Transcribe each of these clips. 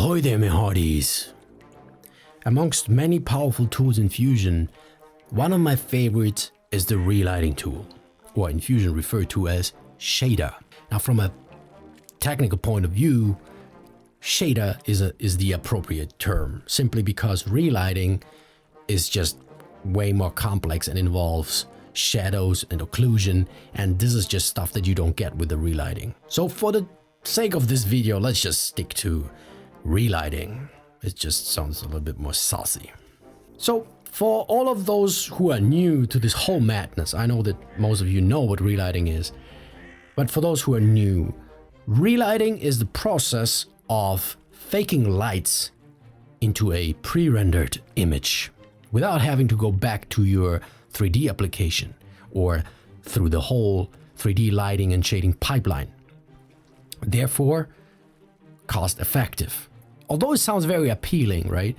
Ahoy there, my hearties! Amongst many powerful tools in Fusion, one of my favorites is the Relighting tool, or in Fusion referred to as shader. Now, from a technical point of view, shader is the appropriate term, simply because Relighting is just way more complex and involves shadows and occlusion, and this is just stuff that you don't get with the Relighting. So for the sake of this video, let's just stick to Relighting. It just sounds a little bit more saucy. So for all of those who are new to this whole madness, I know that most of you know what Relighting is, but for those who are new, Relighting is the process of faking lights into a pre-rendered image without having to go back to your 3D application or through the whole 3D lighting and shading pipeline. Therefore, cost effective. Although it sounds very appealing, right?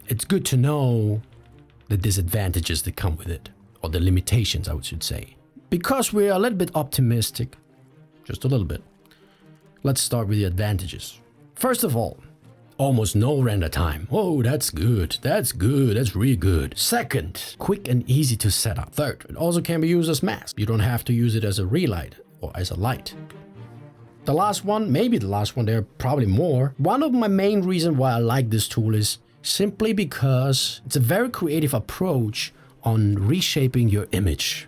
It's good to know the disadvantages that come with it, or the limitations, I should say. Because we're a little bit optimistic, just a little bit, let's start with the advantages. First of all, almost no render time. Oh, that's good. That's good. That's really good. Second, quick and easy to set up. Third, it also can be used as mask. You don't have to use it as a relight or as a light. The last one, maybe the last one, there are probably more. One of my main reasons why I like this tool is simply because it's a very creative approach on reshaping your image.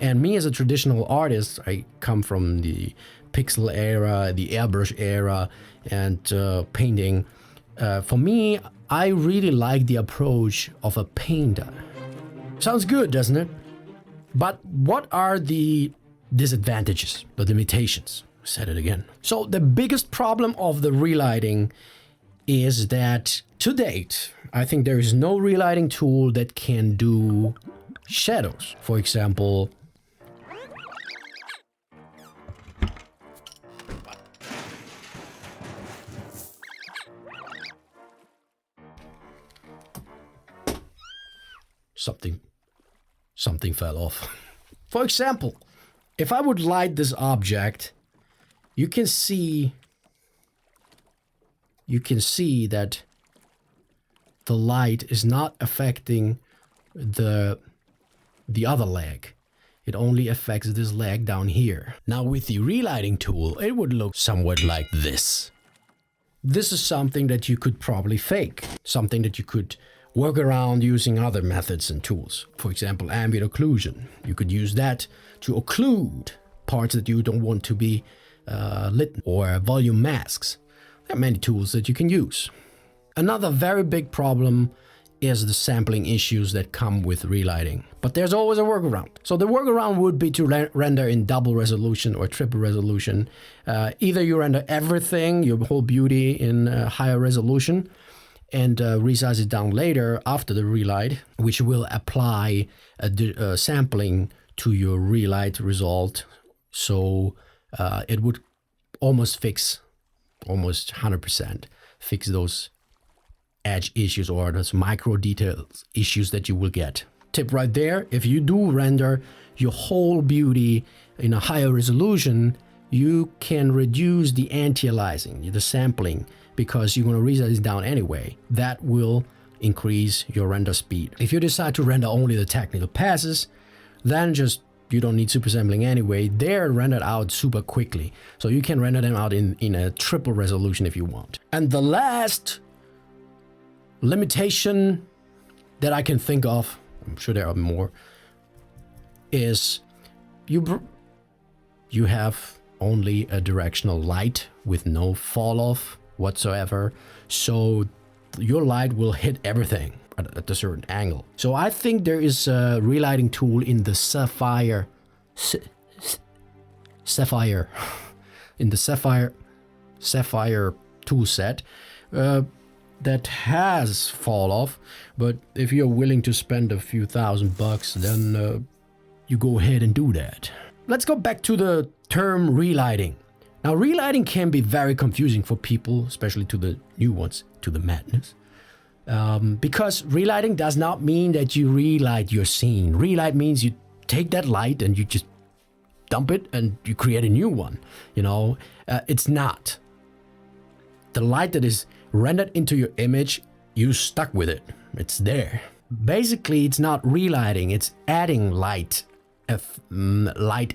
And me as a traditional artist, I come from the pixel era, the airbrush era, and painting. For me, I really like the approach of a painter. Sounds good, doesn't it? But what are the disadvantages, the limitations? Said it again. So the biggest problem of the Relighting is that to date, I think there is no Relighting tool that can do shadows. For example, something fell off. For example, if I would light this object, you can see that the light is not affecting the other leg. It only affects this leg down here. Now with the Relighting tool, it would look somewhat like this. This is something that you could probably fake, something that you could work around using other methods and tools. For example, Ambient Occlusion. You could use that to occlude parts that you don't want to be lit, or volume masks. There are many tools that you can use. Another very big problem is the sampling issues that come with Relighting. But there's always a workaround. So the workaround would be to render in double resolution or triple resolution. Either you render everything, your whole beauty, in higher resolution, and resize it down later after the relight, which will apply a sampling to your relight result. So it would almost 100% fix those edge issues or those micro details issues that you will get. Tip right there, if you do render your whole beauty in a higher resolution, you can reduce the anti-aliasing, the sampling, because you're going to resize it down anyway. That will increase your render speed. If you decide to render only the technical passes, then you don't need super sampling anyway. They're rendered out super quickly. So you can render them out in a triple resolution if you want. And the last limitation that I can think of, I'm sure there are more, is you have only a directional light with no fall off whatsoever. So your light will hit everything at a certain angle. So I think there is a Relighting tool in the Sapphire tool set that has fall off. But if you're willing to spend a few $1,000, then you go ahead and do that. Let's go back to the term Relighting. Now, Relighting can be very confusing for people, especially to the new ones, to the madness. Because Relighting does not mean that you relight your scene. Relight means you take that light and you just dump it and you create a new one. You know, it's not. the light that is rendered into your image, you stuck with it. It's there. Basically, it's not relighting, it's adding light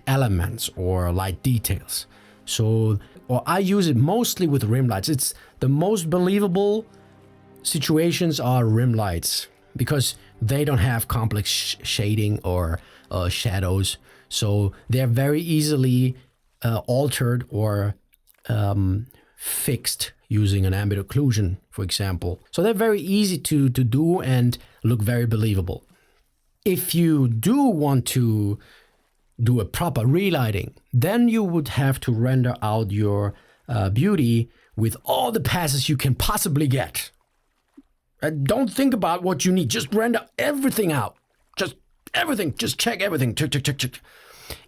elements or light details. So, or I use it mostly with rim lights. It's the most believable situations are rim lights because they don't have complex shading or shadows. So they're very easily altered or fixed using an ambient occlusion, for example. So they're very easy to do and look very believable. If you do want to do a proper relighting, then you would have to render out your beauty with all the passes you can possibly get. Don't think about what you need. Just render everything out. Just everything. Just check everything. Check, check, check, check.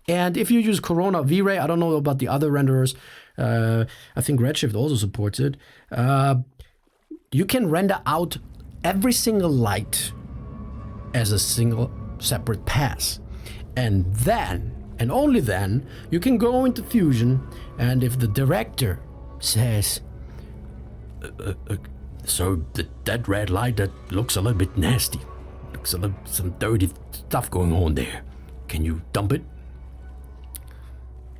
And if you use Corona V-Ray, I don't know about the other renderers. I think Redshift also supports it. You can render out every single light as a single separate pass. And then, and only then, you can go into Fusion, and if the director says, so that red light, that looks a little bit nasty, looks a little, some dirty stuff going on there, can you dump it?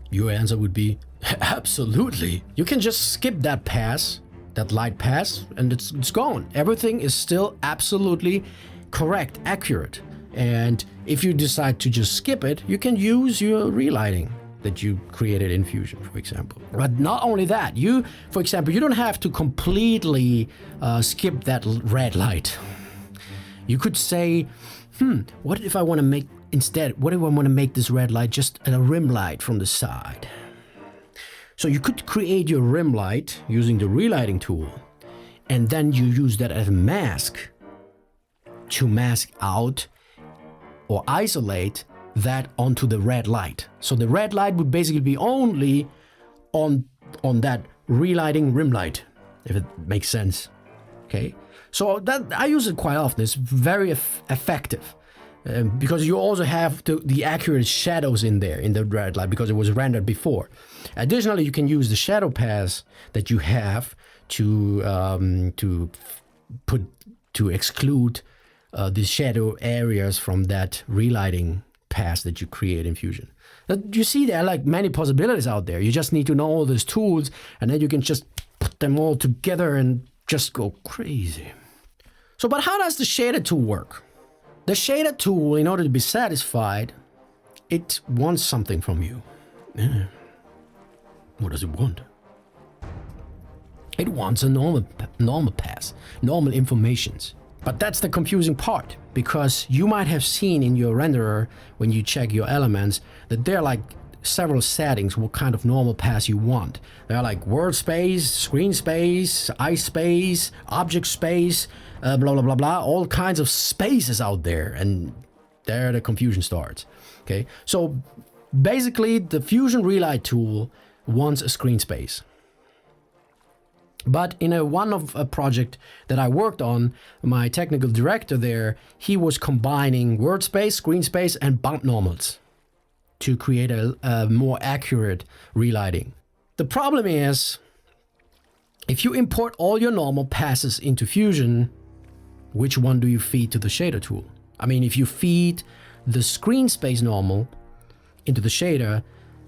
Your answer would be, absolutely. You can just skip that pass, that light pass, and it's gone. Everything is still absolutely correct, accurate. And if you decide to just skip it, you can use your relighting that you created in Fusion, for example. But not only that, for example, you don't have to completely skip that red light. You could say, what if I want to make, instead, what if I want to make this red light just a rim light from the side? So you could create your rim light using the relighting tool, and then you use that as a mask to mask out or isolate that onto the red light. So the red light would basically be only on that relighting rim light, if it makes sense. Okay, so that I use it quite often. It's very effective because you also have the accurate shadows in there in the red light because it was rendered before. Additionally, you can use the shadow pass that you have to exclude the shadow areas from that relighting pass that you create in Fusion. You see, there are like many possibilities out there. You just need to know all these tools, and then you can just put them all together and just go crazy. So, but how does the shader tool work? The shader tool, in order to be satisfied, it wants something from you. What does it want? It wants a normal pass, normal informations. But that's the confusing part, because you might have seen in your renderer, when you check your elements, that there are like several settings what kind of normal pass you want. There are like world space, screen space, ice space, object space, blah, blah, blah, blah, all kinds of spaces out there, and there the confusion starts. Okay, so basically the Fusion Relight tool wants a screen space. But in a project that I worked on, my technical director there, he was combining word space, screen space, and bump normals to create a more accurate relighting. The problem is, if you import all your normal passes into Fusion, which one do you feed to the shader tool? I mean, if you feed the screen space normal into the shader,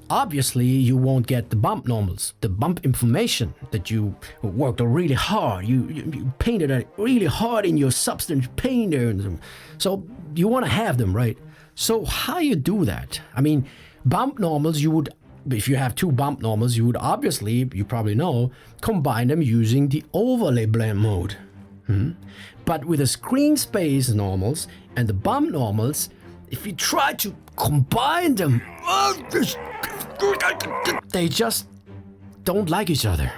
obviously you won't get the bump normals, the bump information that you worked on really hard. You painted it really hard in your substance painter. So you want to have them, right? So how you do that? I mean, bump normals, you would, if you have two bump normals, you would obviously, you probably know, combine them using the overlay blend mode. But with the screen space normals and the bump normals, if you try to combine them, they just don't like each other.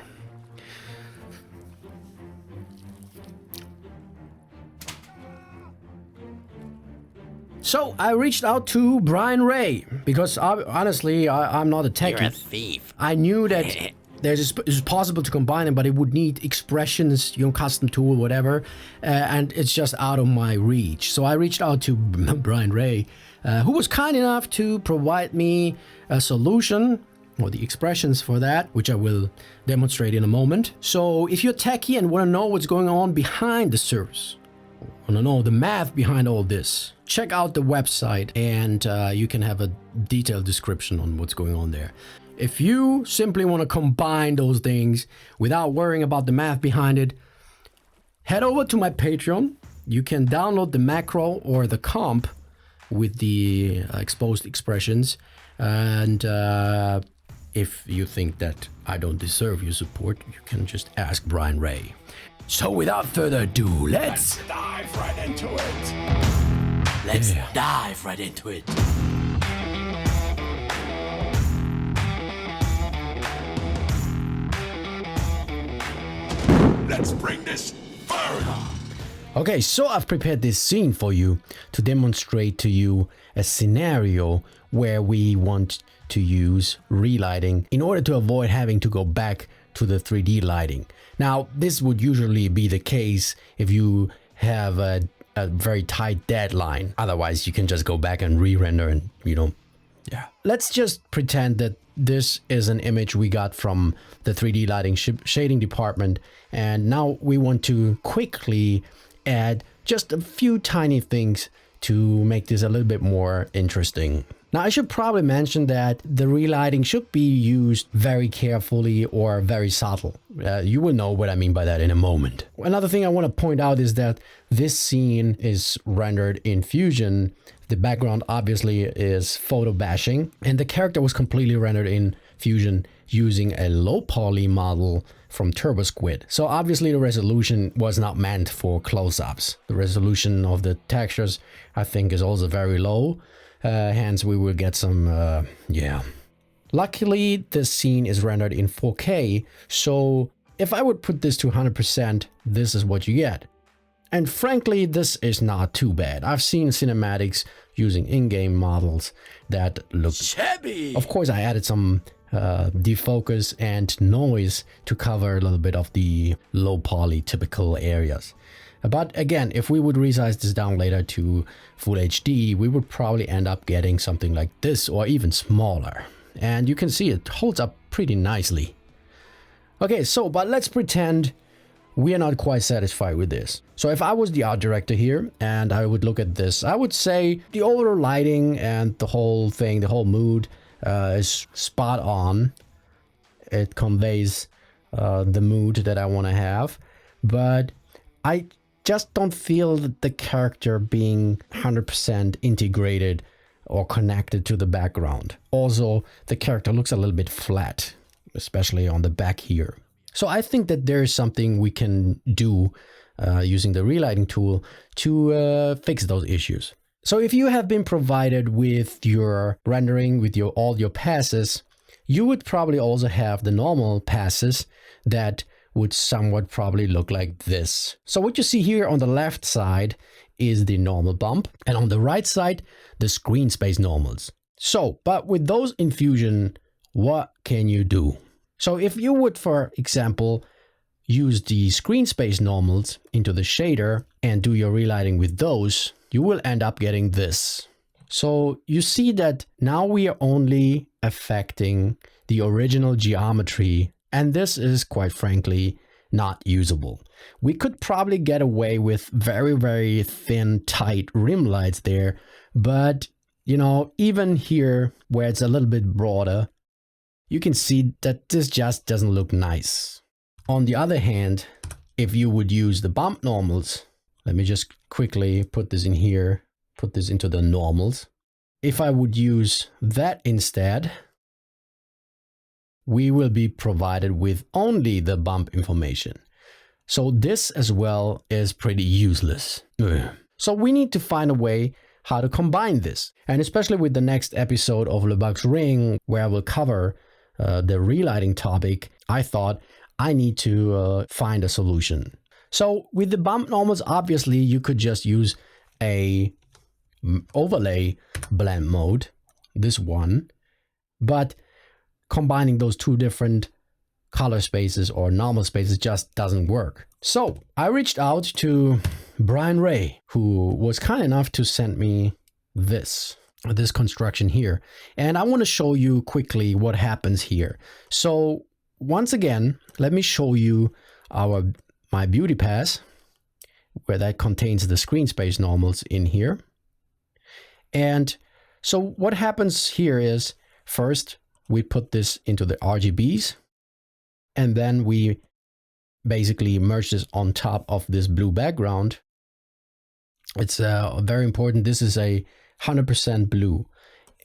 So I reached out to Brian Ray because honestly, I'm not a techie. You're a thief. I knew that it's possible to combine them, but it would need expressions, custom tool, whatever, and it's just out of my reach. So I reached out to Brian Ray, who was kind enough to provide me a solution or the expressions for that, which I will demonstrate in a moment. So if you're techie and want to know what's going on behind the surface, want to know the math behind all this, check out the website and you can have a detailed description on what's going on there. If you simply want to combine those things without worrying about the math behind it, head over to my Patreon. You can download the macro or the comp with the exposed expressions. And if you think that I don't deserve your support, you can just ask Brian Ray. So without further ado, let's dive right into it. Let's dive right into it. Let's bring this further. Okay, so I've prepared this scene for you to demonstrate to you a scenario where we want to use relighting in order to avoid having to go back to the 3D lighting. Now, this would usually be the case if you have a very tight deadline. Otherwise, you can just go back and re-render and, Let's just pretend that this is an image we got from the 3D lighting shading department. And now we want to quickly add just a few tiny things to make this a little bit more interesting. Now, I should probably mention that the relighting should be used very carefully or very subtle. You will know what I mean by that in a moment. Another thing I want to point out is that this scene is rendered in Fusion. The background obviously is photo bashing, and the character was completely rendered in Fusion using a low poly model from TurboSquid. So obviously the resolution was not meant for close-ups. The resolution of the textures, I think, is also very low. Hence we will get some, Luckily, this scene is rendered in 4K. So if I would put this to 100%, this is what you get. And frankly, this is not too bad. I've seen cinematics using in-game models that look shabby. Of course, I added some defocus and noise to cover a little bit of the low poly typical areas. But again, if we would resize this down later to Full HD, we would probably end up getting something like this or even smaller. And you can see it holds up pretty nicely. Okay, so but let's pretend we are not quite satisfied with this. So if I was the art director here and I would look at this, I would say the overall lighting and the whole thing, the whole mood is spot on. It conveys the mood that I want to have, but I just don't feel that the character being 100% integrated or connected to the background. Also, the character looks a little bit flat, especially on the back here. So I think that there is something we can do using the relighting tool to fix those issues. So if you have been provided with your rendering, with all your passes, you would probably also have the normal passes that would somewhat probably look like this. So what you see here on the left side is the normal bump, and on the right side, the screen space normals. So, but with those in Fusion, what can you do? So if you would, for example, use the screen space normals into the shader and do your relighting with those, you will end up getting this. So you see that now we are only affecting the original geometry, and this is quite frankly not usable. We could probably get away with very, very thin, tight rim lights there, but even here where it's a little bit broader, you can see that this just doesn't look nice. On the other hand, if you would use the bump normals, let me just quickly put this in here, put this into the normals. If I would use that instead, we will be provided with only the bump information. So this as well is pretty useless. So we need to find a way how to combine this. And especially with the next episode of Le Bug's Ring, where I will cover the relighting topic, I thought I need to find a solution. So with the bump normals, obviously you could just use a overlay blend mode, this one, but combining those two different color spaces or normal spaces just doesn't work. So I reached out to Brian Ray, who was kind enough to send me this. this construction here. And I want to show you quickly what happens here. So once again, let me show you my beauty pass, where that contains the screen space normals in here. And so what happens here is, first we put this into the RGBs, and then we basically merge this on top of this blue background. It's very important. This is a 100% blue.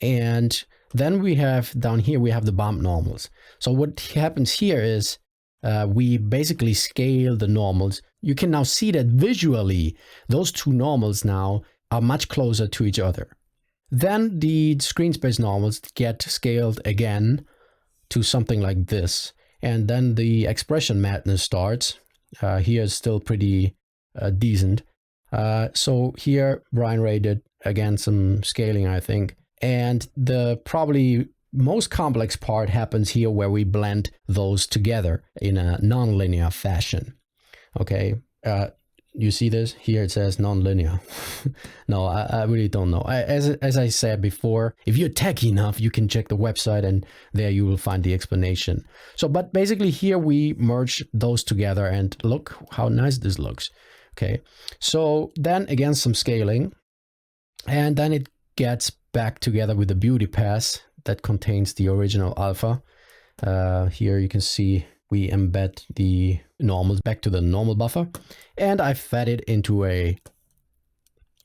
And then we have down here, we have the bump normals. So what happens here is we basically scale the normals. You can now see that visually, those two normals now are much closer to each other. Then the screen space normals get scaled again to something like this. And then the expression madness starts. Here is still pretty decent. So here Brian Ray did again some scaling, I think. And the probably most complex part happens here, where we blend those together in a non-linear fashion. Okay, you see this? Here it says non-linear. No, I really don't know. As I said before, if you're techie enough, you can check the website and there you will find the explanation. So, but basically here we merge those together and look how nice this looks. Okay, so then again, some scaling, and then it gets back together with the beauty pass that contains the original alpha. Here you can see we embed the normals back to the normal buffer, and I fed it into a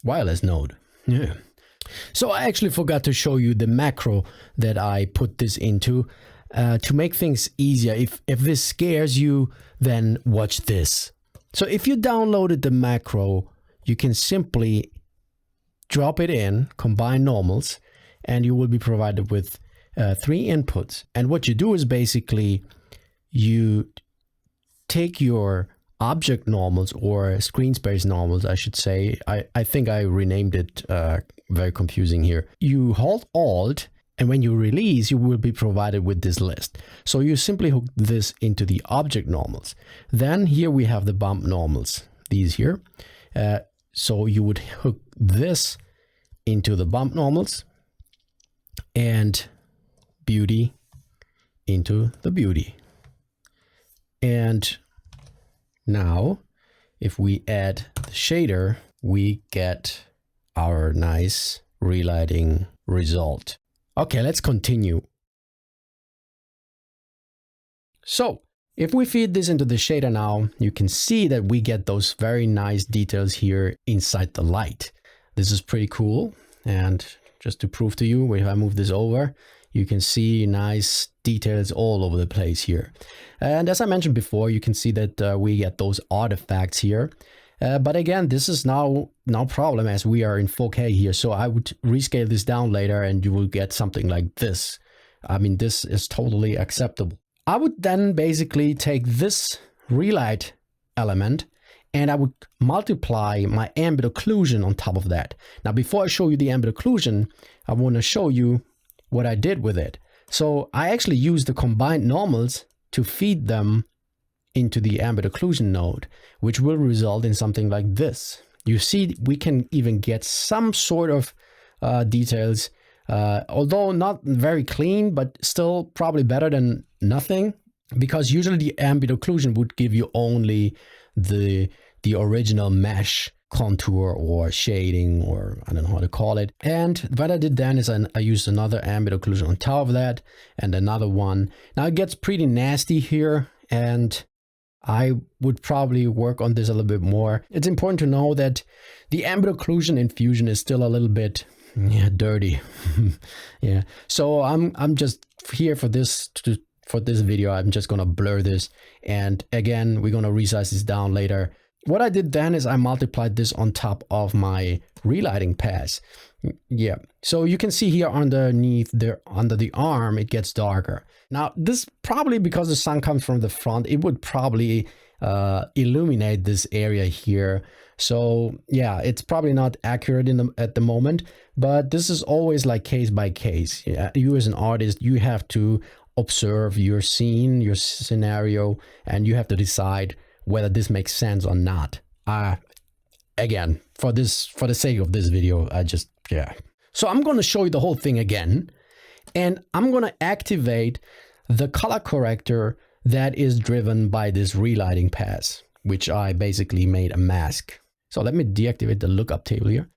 wireless node. Yeah. So I actually forgot to show you the macro that I put this into to make things easier. If this scares you, then watch this. So if you downloaded the macro, you can simply drop it in, combine normals, and you will be provided with 3 inputs. And what you do is basically you take your object normals, or screen space normals, I should say. I think I renamed it, very confusing here. You hold Alt, and when you release, you will be provided with this list. So you simply hook this into the object normals. Then here we have the bump normals, these here. So you would hook this into the bump normals, and beauty into the beauty. And now if we add the shader, we get our nice relighting result. Okay, let's continue. So if we feed this into the shader now, you can see that we get those very nice details here inside the light. This is pretty cool. And just to prove to you, if I move this over, you can see nice details all over the place here. And as I mentioned before, you can see that we get those artifacts here. But again, this is no problem, as we are in 4K here. So I would rescale this down later and you will get something like this. I mean, this is totally acceptable. I would then basically take this relight element and I would multiply my ambient occlusion on top of that. Now, before I show you the ambient occlusion, I want to show you what I did with it. So I actually used the combined normals to feed them into the ambient occlusion node, which will result in something like this. You see, we can even get some sort of details, although not very clean, but still probably better than nothing, because usually the ambient occlusion would give you only the original mesh contour or shading, or I don't know how to call it. And what I did then is I used another ambient occlusion on top of that and another one. Now it gets pretty nasty here, and I would probably work on this a little bit more. It's important to know that the ambient occlusion in Fusion is still a little bit dirty. Yeah, so I'm just here for this video. I'm just gonna blur this, and again we're gonna resize this down later. What I did then is I multiplied this on top of my relighting pass. Yeah, so you can see here underneath there, under the arm, it gets darker. Now this probably because the sun comes from the front, it would probably illuminate this area here. So yeah, it's probably not accurate at the moment, but this is always like case by case. Yeah, you as an artist, you have to observe your scene, your scenario, and you have to decide whether this makes sense or not. Again, for the sake of this video, So I'm going to show you the whole thing again, and I'm going to activate the color corrector that is driven by this relighting pass, which I basically made a mask. So let me deactivate the lookup table here.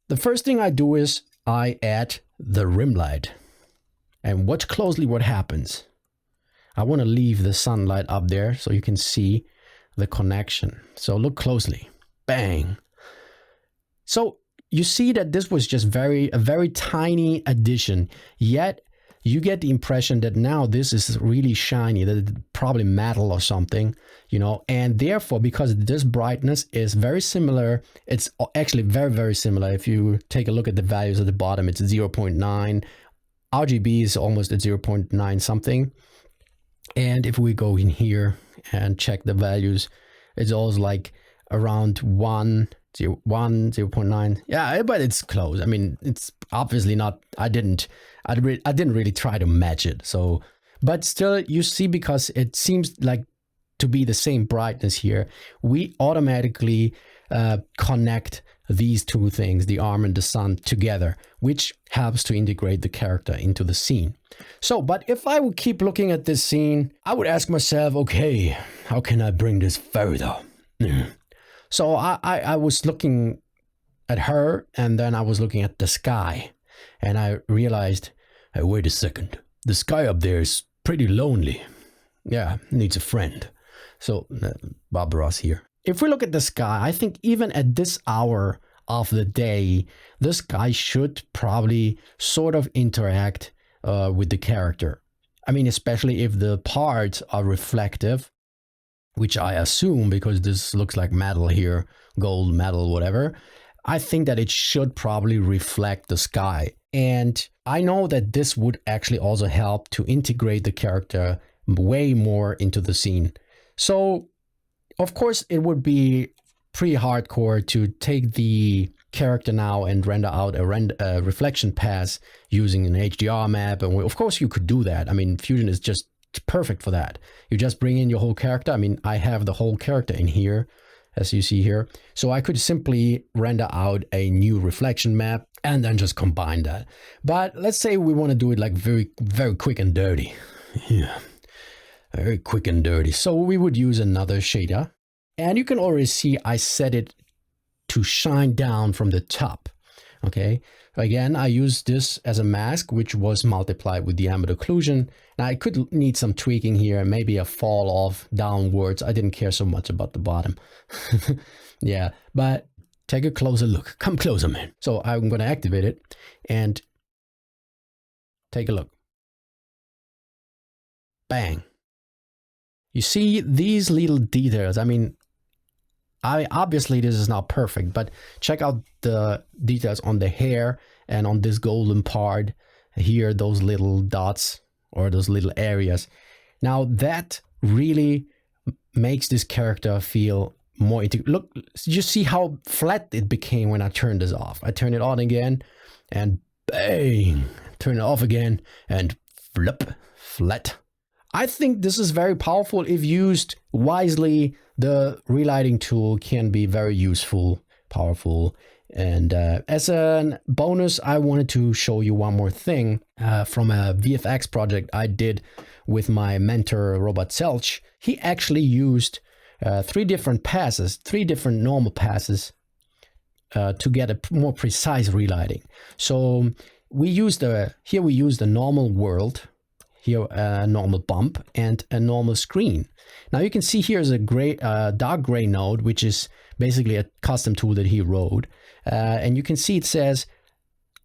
The first thing I do is I add the rim light, and watch closely what happens. I want to leave the sunlight up there so you can see the connection. So look closely. Bang. So you see that this was just a very tiny addition, yet you get the impression that now this is really shiny, that it's probably metal or something, you know, and therefore, because this brightness is very similar, it's actually very, very similar. If you take a look at the values at the bottom, it's 0.9, RGB is almost at 0.9 something. And if we go in here and check the values, it's also like around 1, 0.9. Yeah, but it's close. I mean, it's obviously not, I didn't really try to match it. So, but still you see, because it seems like to be the same brightness here, we automatically connect these two things, the arm and the sun, together, which helps to integrate the character into the scene. So, but if I would keep looking at this scene, I would ask myself, okay, how can I bring this further? So I was looking at her, and then I was looking at the sky, and I realized, hey, wait a second, the sky up there is pretty lonely. Yeah, needs a friend. So Bob Ross here. If we look at the sky, I think even at this hour of the day, the sky should probably sort of interact with the character. I mean, especially if the parts are reflective, which I assume, because this looks like metal here, gold, metal, whatever. I think that it should probably reflect the sky. And I know that this would actually also help to integrate the character way more into the scene. So, of course, it would be pretty hardcore to take the character now and render out a reflection pass using an HDR map. And of course, you could do that. I mean, Fusion is just perfect for that. You just bring in your whole character. I mean, I have the whole character in here, as you see here. So I could simply render out a new reflection map and then just combine that. But let's say we want to do it like very, very quick and dirty. Yeah, very quick and dirty. So we would use another shader. And you can already see I set it to shine down from the top. Okay, again, I used this as a mask, which was multiplied with the ambient occlusion. Now I could need some tweaking here, maybe a fall off downwards. I didn't care so much about the bottom. Yeah, but take a closer look. Come closer, man. So I'm going to activate it and take a look. Bang. You see these little details. I mean, obviously this is not perfect, but check out the details on the hair and on this golden part here, those little dots or those little areas. Now that really makes this character feel more look, you see how flat it became when I turned this off. I turn it on again and bang, turn it off again and flip, flat. I think this is very powerful. If used wisely, the relighting tool can be very useful, powerful. And as a bonus, I wanted to show you one more thing from a VFX project I did with my mentor, Robert Selch. He actually used 3 different passes, 3 different normal passes to get a more precise relighting. So we used here we use the normal world. Here a normal bump and a normal screen. Now you can see here's a dark gray node, which is basically a custom tool that he wrote. And you can see it says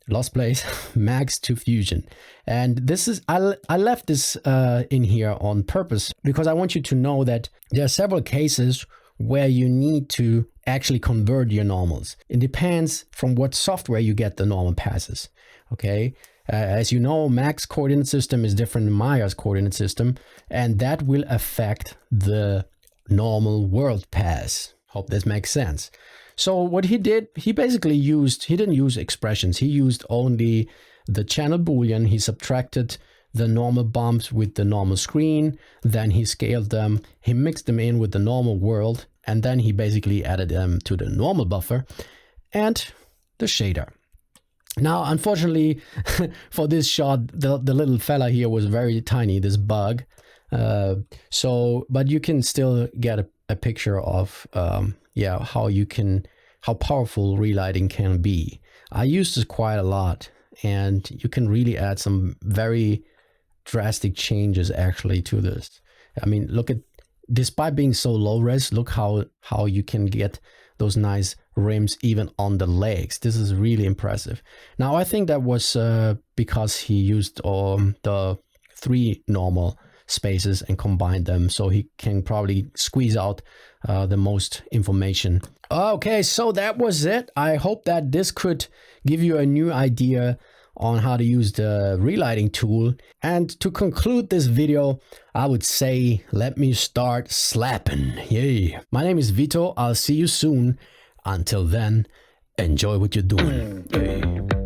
Lost Place Max to Fusion. And this is, I left this in here on purpose because I want you to know that there are several cases where you need to actually convert your normals. It depends from what software you get the normal passes. Okay. As you know, Mac's coordinate system is different than Maya's coordinate system, and that will affect the normal world pass. Hope this makes sense. So what he did, he basically he didn't use expressions. He used only the channel Boolean. He subtracted the normal bumps with the normal screen. Then he scaled them. He mixed them in with the normal world. And then he basically added them to the normal buffer. and the shader. Now, unfortunately, for this shot, the little fella here was very tiny, this bug. But you can still get a picture of, yeah, how powerful relighting can be. I use this quite a lot, and you can really add some very drastic changes actually to this. I mean, look at, despite being so low res, look how you can get those nice rims even on the legs. This is really impressive. Now, I think that was because he used the 3 normal spaces and combined them, so he can probably squeeze out the most information. Okay, so that was it. I hope that this could give you a new idea on how to use the relighting tool. And to conclude this video, I would say, let me start slapping. Yay. My name is Vito. I'll see you soon. Until then, enjoy what you're doing. Okay.